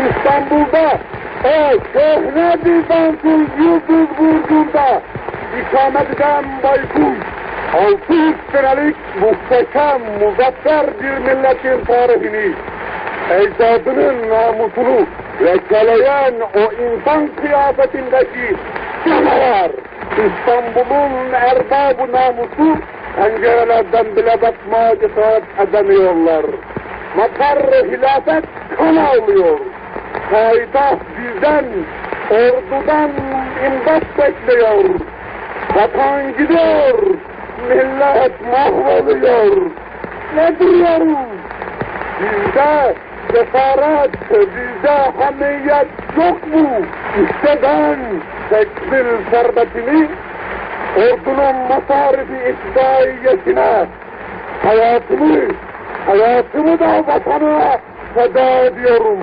İstanbul'da o köhne Bizans'ın Yıldız Burcu'nda ikamet eden Baykuş, 600 senelik muhteşem, muzaffer bir milletin tarihini, ecdadının namusunu lekeleyen o insan kıyafetindeki canavar, İstanbul'un erbabı namusu pencerelerden bile bakmaya cesaret edemiyorlar. Makar hilafet kan ağlıyor. Payitaht bizden, ordudan imdat bekliyor. Vatan gidiyor, millet mahvoluyor. Ne duruyoruz? Bizde cesaret, bizde hamiyet yok mu? İşte ben tekbil servetini ordunun masarifi itfaiyesine, hayatımı da vatana feda ediyorum.